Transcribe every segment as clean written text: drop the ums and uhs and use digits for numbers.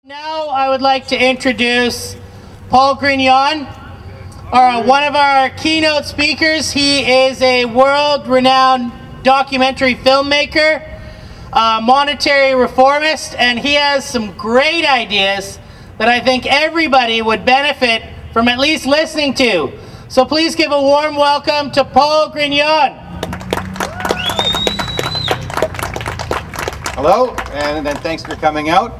Now I would like to introduce Paul Grignon, one of our keynote speakers. He is a world-renowned documentary filmmaker, monetary reformist, and he has some great ideas that I think everybody would benefit from at least listening to. So please give a warm welcome to Paul Grignon. Hello, and thanks for coming out.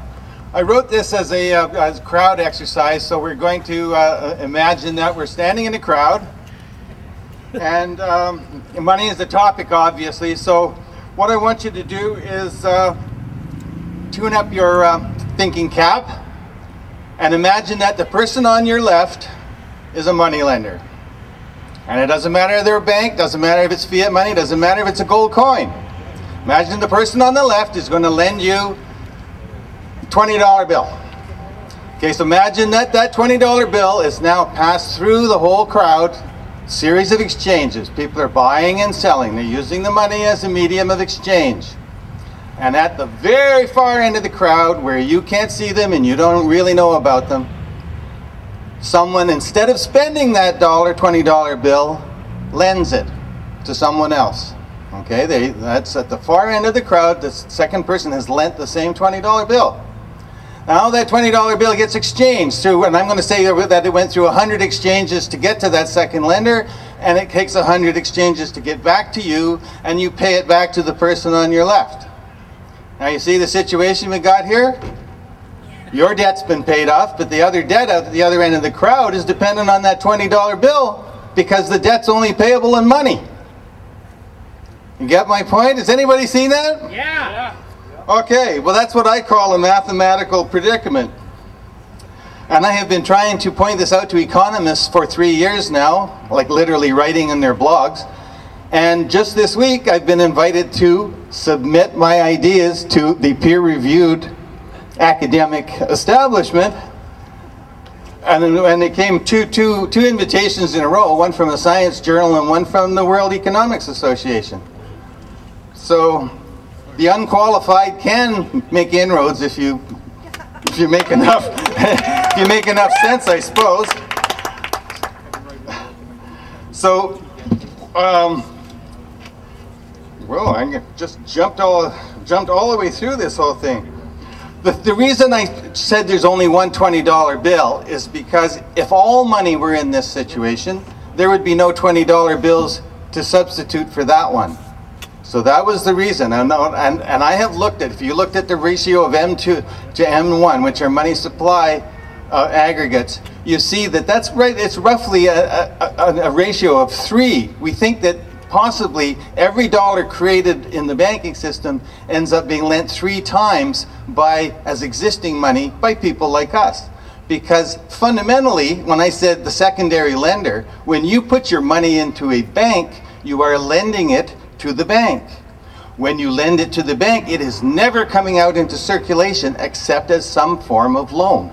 I wrote this as a crowd exercise, so we're going to imagine that we're standing in a crowd, and money is the topic, obviously. So what I want you to do is tune up your thinking cap and imagine that the person on your left is a money lender. And it doesn't matter if they're a bank, doesn't matter if it's fiat money, doesn't matter if it's a gold coin. Imagine the person on the left is going to lend you $20 bill. Okay, so imagine that that $20 bill is now passed through the whole crowd, series of exchanges. People are buying and selling. They're using the money as a medium of exchange. And at the very far end of the crowd, where you can't see them and you don't really know about them, someone, instead of spending that $20 bill, lends it to someone else. Okay, that's at the far end of the crowd. The second person has lent the same $20 bill. Now that $20 bill gets exchanged through, and I'm going to say that it went through 100 exchanges to get to that second lender, and it takes 100 exchanges to get back to you, and you pay it back to the person on your left. Now you see the situation we got here? Your debt's been paid off, but the other debt at the other end of the crowd is dependent on that $20 bill because the debt's only payable in money. You get my point? Has anybody seen that? Yeah. Okay, well that's what I call a mathematical predicament. And I have been trying to point this out to economists for 3 years now, like literally writing in their blogs. And just this week I've been invited to submit my ideas to the peer-reviewed academic establishment. And it came two invitations in a row, one from a science journal and one from the World Economics Association. So the unqualified can make inroads if you make enough if you make enough sense, I suppose. So well, I just jumped all the way through this whole thing. The reason I said there's only one $20 bill is because if all money were in this situation, there would be no $20 bills to substitute for that one. So that was the reason, and I have looked at, if you looked at the ratio of M2 to M1, which are money supply aggregates, you see that that's right, it's roughly a ratio of 3. We think that possibly every dollar created in the banking system ends up being lent 3 times as existing money by people like us. Because fundamentally, when I said the secondary lender, when you put your money into a bank, you are lending it to the bank. When you lend it to the bank, it is never coming out into circulation except as some form of loan.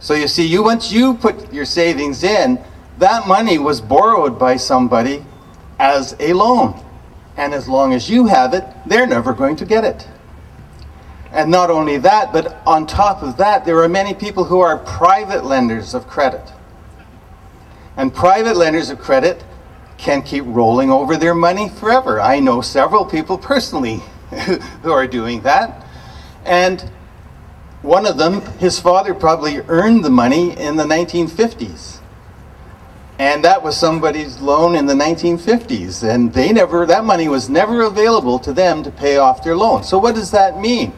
So you see, once you put your savings in, that money was borrowed by somebody as a loan. And as long as you have it, they're never going to get it. And not only that, but on top of that, there are many people who are private lenders of credit. And private lenders of credit can keep rolling over their money forever. I know several people personally who are doing that. And one of them, his father probably earned the money in the 1950s. And that was somebody's loan in the 1950s. And that money was never available to them to pay off their loan. So what does that mean?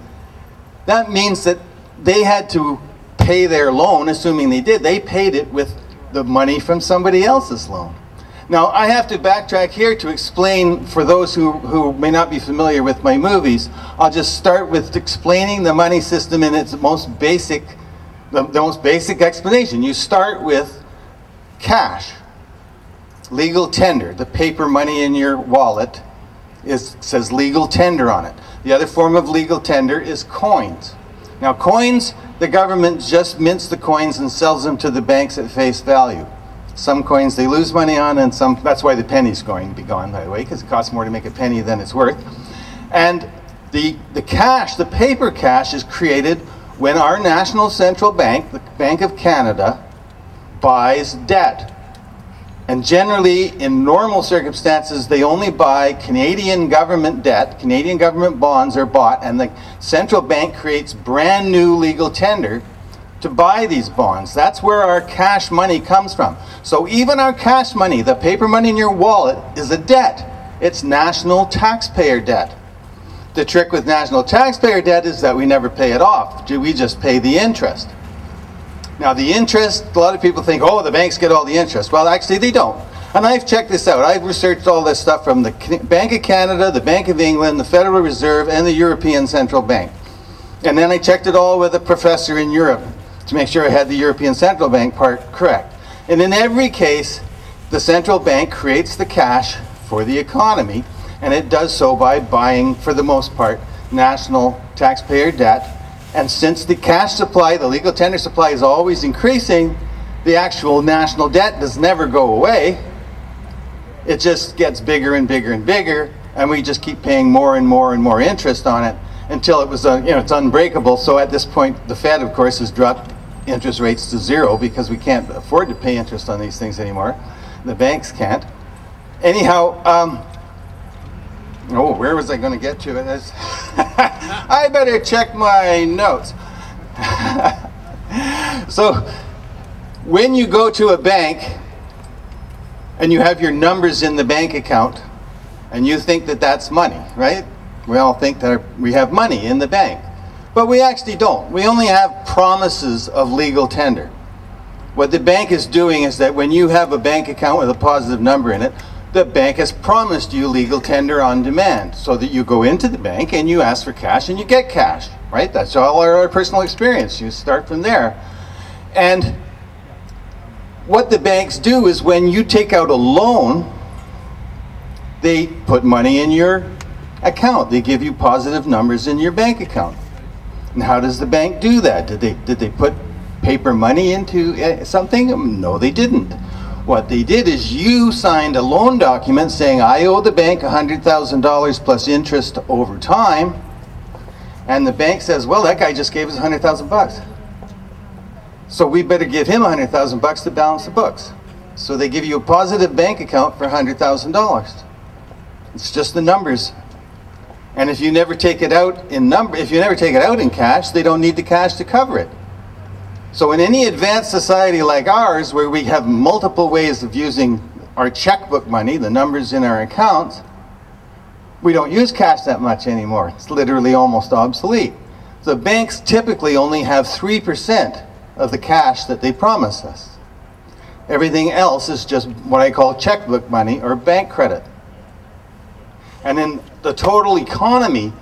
That means that they had to pay their loan, assuming they did. They paid it with the money from somebody else's loan. Now, I have to backtrack here to explain, for those who may not be familiar with my movies, I'll just start with explaining the money system in its most basic, the most basic explanation. You start with cash, legal tender. The paper money in your wallet says legal tender on it. The other form of legal tender is coins. Now, coins, the government just mints the coins and sells them to the banks at face value. Some coins they lose money on, and some, that's why the penny's going to be gone, by the way, because it costs more to make a penny than it's worth. And the cash, the paper cash, is created when our national central bank, the Bank of Canada, buys debt. And generally, in normal circumstances, they only buy Canadian government debt, Canadian government bonds are bought, and the central bank creates brand new legal tender to buy these bonds. That's where our cash money comes from. So even our cash money, the paper money in your wallet, is a debt. It's national taxpayer debt. The trick with national taxpayer debt is that we never pay it off. We just pay the interest. Now the interest, a lot of people think, oh, the banks get all the interest. Well, actually they don't. And I've checked this out. I've researched all this stuff from the Bank of Canada, the Bank of England, the Federal Reserve, and the European Central Bank. And then I checked it all with a professor in Europe to make sure I had the European Central Bank part correct. And in every case, the central bank creates the cash for the economy, and it does so by buying, for the most part, national taxpayer debt. And since the cash supply, the legal tender supply, is always increasing, the actual national debt does never go away. It just gets bigger and bigger and bigger, and we just keep paying more and more and more interest on it until it was, it's unbreakable. So at this point, the Fed, of course, has dropped interest rates to zero because we can't afford to pay interest on these things anymore. The banks can't. Anyhow, oh, where was I going to get to it? I better check my notes. So, when you go to a bank and you have your numbers in the bank account and you think that that's money, right? We all think that we have money in the bank. But we actually don't. We only have promises of legal tender. What the bank is doing is that when you have a bank account with a positive number in it, the bank has promised you legal tender on demand, so that you go into the bank and you ask for cash and you get cash, right? That's all our personal experience. You start from there. And what the banks do is when you take out a loan, they put money in your account. They give you positive numbers in your bank account. And how does the bank do that? Did they put paper money into something? No, they didn't. What they did is you signed a loan document saying, I owe the bank $100,000 plus interest over time. And the bank says, well, that guy just gave us $100,000. So we better give him $100,000 to balance the books. So they give you a positive bank account for $100,000. It's just the numbers. And if you never take it out in cash, they don't need the cash to cover it. So in any advanced society like ours, where we have multiple ways of using our checkbook money, the numbers in our accounts, we don't use cash that much anymore. It's literally almost obsolete. The banks typically only have 3% of the cash that they promise us. Everything else is just what I call checkbook money or bank credit. And in the total economy,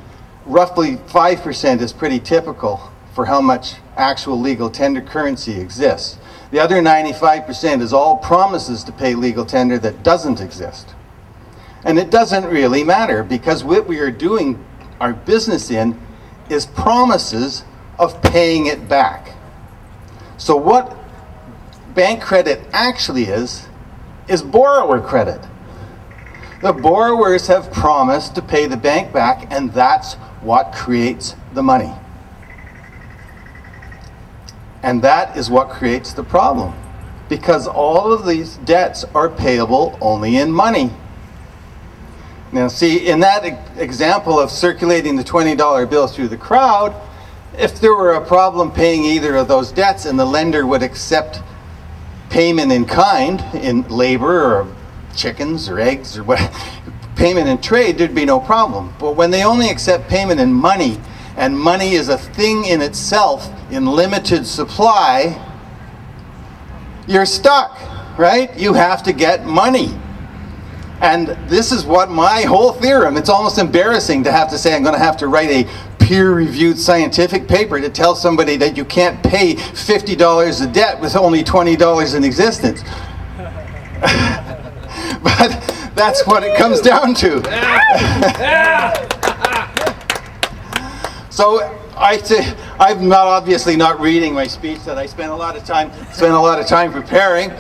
roughly 5% is pretty typical for how much actual legal tender currency exists. The other 95% is all promises to pay legal tender that doesn't exist. And it doesn't really matter, because what we are doing our business in is promises of paying it back. So what bank credit actually is borrower credit. The borrowers have promised to pay the bank back, and that's what creates the money. And that is what creates the problem, because all of these debts are payable only in money. Now see, in that example of circulating the $20 bill through the crowd, if there were a problem paying either of those debts and the lender would accept payment in kind, in labor or chickens or eggs or what, payment in trade, there'd be no problem. But when they only accept payment in money, and money is a thing in itself in limited supply, you're stuck, right? You have to get money. And this is what my whole theorem, it's almost embarrassing to have to say I'm going to have to write a peer-reviewed scientific paper to tell somebody that you can't pay $50 a debt with only $20 in existence. But that's what it comes down to. So I'm not obviously not reading my speech that I spent a lot of time preparing,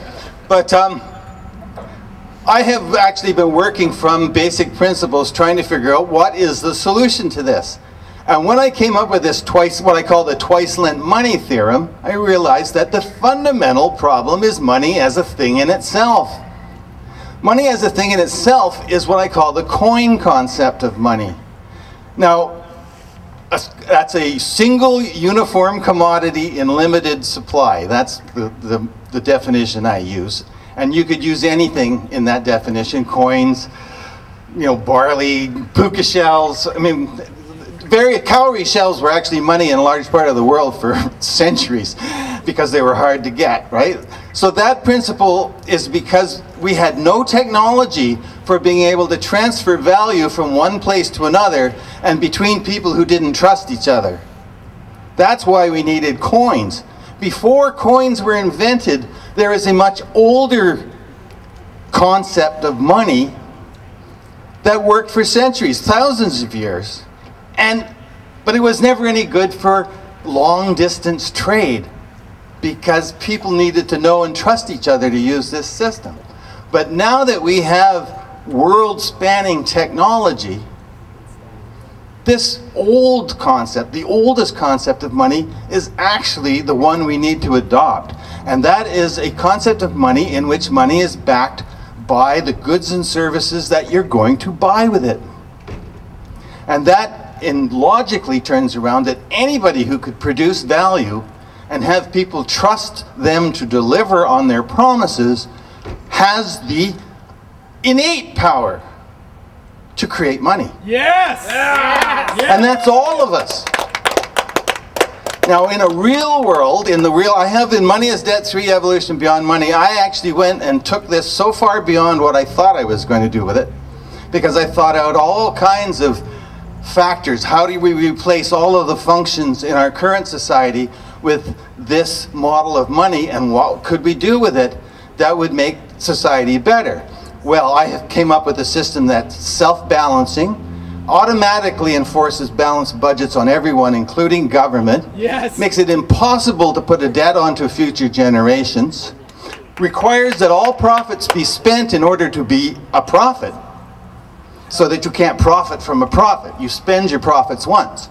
but I have actually been working from basic principles trying to figure out what is the solution to this. And when I came up with this what I call the twice-lent money theorem, I realized that the fundamental problem is money as a thing in itself. Money as a thing in itself is what I call the coin concept of money. Now, that's a single uniform commodity in limited supply. That's the definition I use. And you could use anything in that definition: coins, barley, puka shells. I mean, cowrie shells were actually money in a large part of the world for centuries because they were hard to get, right? So that principle is because we had no technology for being able to transfer value from one place to another and between people who didn't trust each other. That's why we needed coins. Before coins were invented, there is a much older concept of money that worked for centuries, thousands of years. But it was never any good for long distance trade because people needed to know and trust each other to use this system. But now that we have world-spanning technology, this old concept, the oldest concept of money, is actually the one we need to adopt. And that is a concept of money in which money is backed by the goods and services that you're going to buy with it. And that logically turns around that anybody who could produce value and have people trust them to deliver on their promises has the innate power to create money. Yes! Yes! And that's all of us. Now, in a real world, I have in Money is Debt 3, Evolution Beyond Money, I actually went and took this so far beyond what I thought I was going to do with it, because I thought out all kinds of factors. How do we replace all of the functions in our current society with this model of money, and what could we do with it that would make society better? Well, I came up with a system that's self-balancing, automatically enforces balanced budgets on everyone, including government, yes, makes it impossible to put a debt onto future generations, requires that all profits be spent in order to be a profit, so that you can't profit from a profit. You spend your profits once.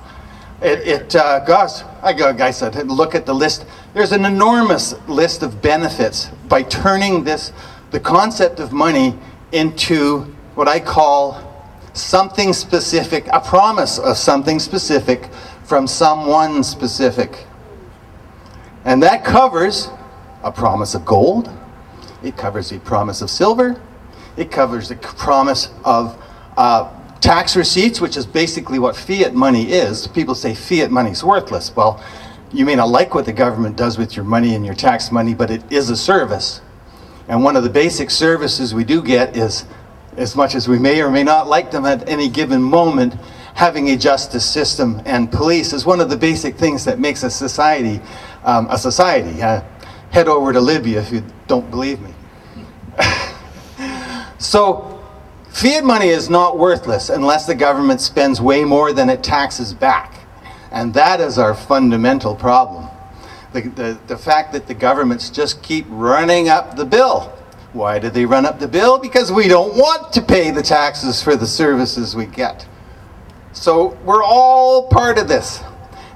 Gosh, I said, look at the list. There's an enormous list of benefits by turning the concept of money into what I call something specific, a promise of something specific from someone specific. And that covers a promise of gold, it covers a promise of silver, it covers the promise of tax receipts, which is basically what fiat money is. People say fiat money's worthless. Well, you may not like what the government does with your money and your tax money, but it is a service. And one of the basic services we do get is, as much as we may or may not like them at any given moment, having a justice system and police is one of the basic things that makes a society a society. Head over to Libya if you don't believe me. So, fiat money is not worthless unless the government spends way more than it taxes back. And that is our fundamental problem. The fact that the governments just keep running up the bill. Why do they run up the bill? Because we don't want to pay the taxes for the services we get. So we're all part of this.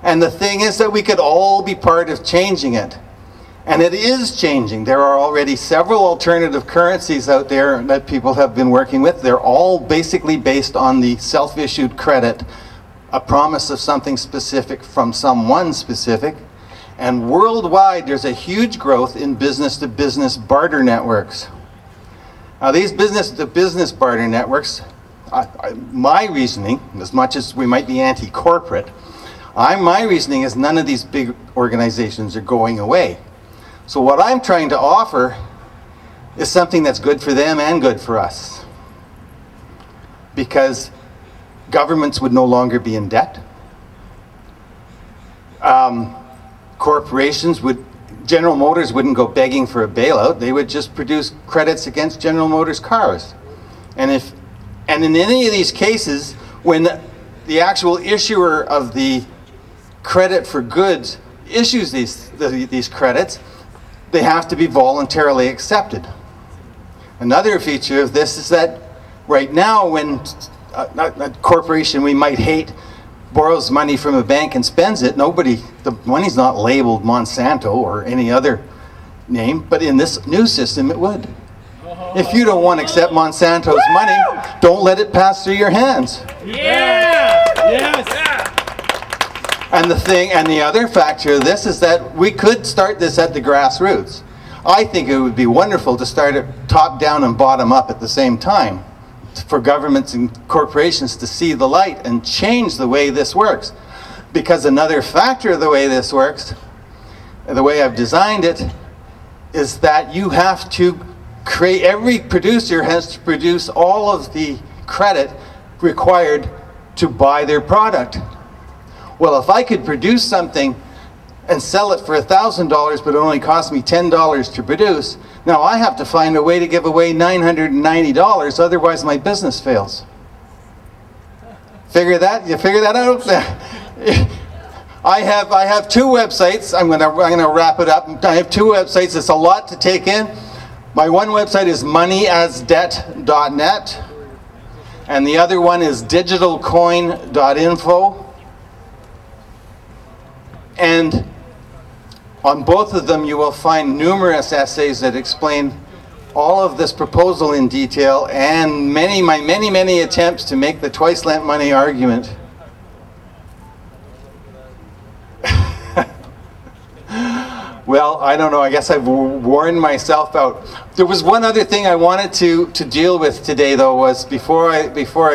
And the thing is that we could all be part of changing it. And it is changing. There are already several alternative currencies out there that people have been working with. They're all basically based on the self-issued credit, a promise of something specific from someone specific. And worldwide, there's a huge growth in business-to-business barter networks. Now, these business-to-business barter networks, my reasoning, as much as we might be anti-corporate, my reasoning is none of these big organizations are going away. So what I'm trying to offer is something that's good for them and good for us. Because governments would no longer be in debt. Corporations General Motors wouldn't go begging for a bailout. They would just produce credits against General Motors cars. And in any of these cases, when the actual issuer of the credit for goods issues these credits, they have to be voluntarily accepted. Another feature of this is that right now, when a corporation we might hate borrows money from a bank and spends it, the money's not labeled Monsanto or any other name, but in this new system it would. If you don't want to accept Monsanto's money, don't let it pass through your hands. Yeah! Yes! And the other factor of this is that we could start this at the grassroots. I think it would be wonderful to start it top down and bottom up at the same time, for governments and corporations to see the light and change the way this works. Because another factor of the way this works, the way I've designed it, is that you have to create, every producer has to produce all of the credit required to buy their product. Well, if I could produce something and sell it for $1,000, but it only cost me $10 to produce, now I have to find a way to give away $990, otherwise my business fails. You figure that out? I have two websites. I'm gonna wrap it up. I have two websites. It's a lot to take in. My one website is moneyasdebt.net, and the other one is digitalcoin.info. And on both of them you will find numerous essays that explain all of this proposal in detail, and my many attempts to make the twice lent money argument. Well, I don't know, I guess I've worn myself out. There was one other thing I wanted to deal with today, though, was before I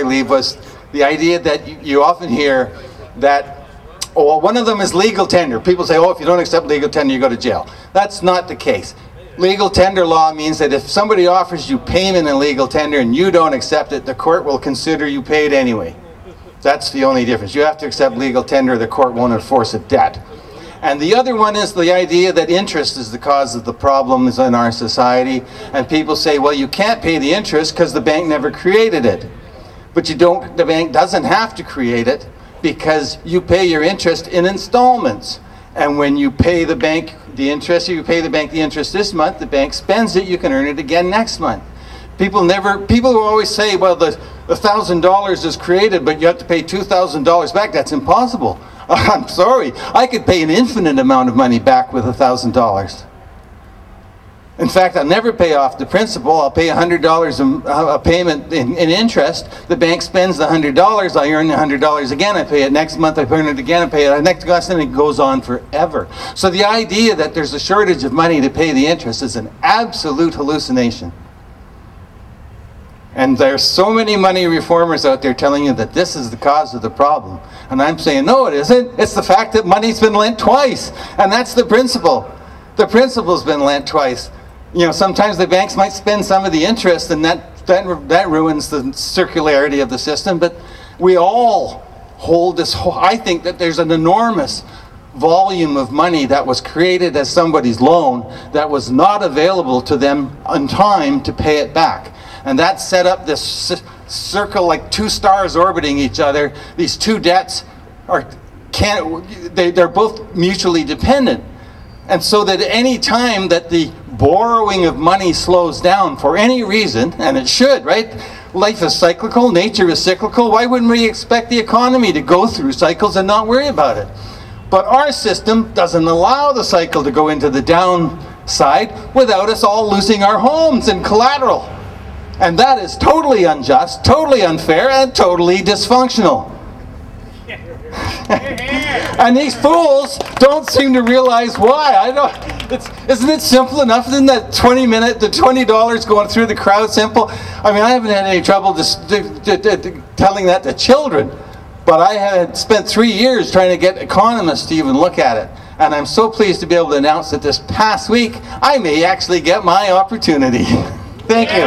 leave, was the idea that you often hear that, oh, well, one of them is legal tender. People say, oh, if you don't accept legal tender, you go to jail. That's not the case. Legal tender law means that if somebody offers you payment in legal tender and you don't accept it, the court will consider you paid anyway. That's the only difference. You have to accept legal tender, the court won't enforce a debt. And the other one is the idea that interest is the cause of the problems in our society. And people say, well, you can't pay the interest because the bank never created it. But the bank doesn't have to create it, because you pay your interest in installments. And when you pay the bank the interest, you pay the bank the interest this month, the bank spends it, you can earn it again next month. People will always say, well, the $1,000 is created, but you have to pay $2,000 back. That's impossible. I'm sorry, I could pay an infinite amount of money back with $1,000. In fact, I'll never pay off the principal. I'll pay $100 a payment in interest. The bank spends the $100, I earn the $100 again, I pay it next month, I earn it again, I pay it next month, and it goes on forever. So the idea that there's a shortage of money to pay the interest is an absolute hallucination. And there's so many money reformers out there telling you that this is the cause of the problem. And I'm saying, no, it isn't. It's the fact that money's been lent twice. And that's the principle. The principle's been lent twice. You know, sometimes the banks might spend some of the interest, and that ruins the circularity of the system. But we all hold this I think that there's an enormous volume of money that was created as somebody's loan that was not available to them on time to pay it back. And that set up this circle like two stars orbiting each other. These two debts they're both mutually dependent. And so that any time that the borrowing of money slows down for any reason, and it should, right? Life is cyclical, nature is cyclical. Why wouldn't we expect the economy to go through cycles and not worry about it? But our system doesn't allow the cycle to go into the downside without us all losing our homes and collateral. And that is totally unjust, totally unfair, and totally dysfunctional. And these fools don't seem to realize why. Isn't it simple enough? Isn't that the $20 going through the crowd simple? I mean, I haven't had any trouble telling that to children, but I had spent 3 years trying to get economists to even look at it. And I'm so pleased to be able to announce that this past week, I may actually get my opportunity. Thank you.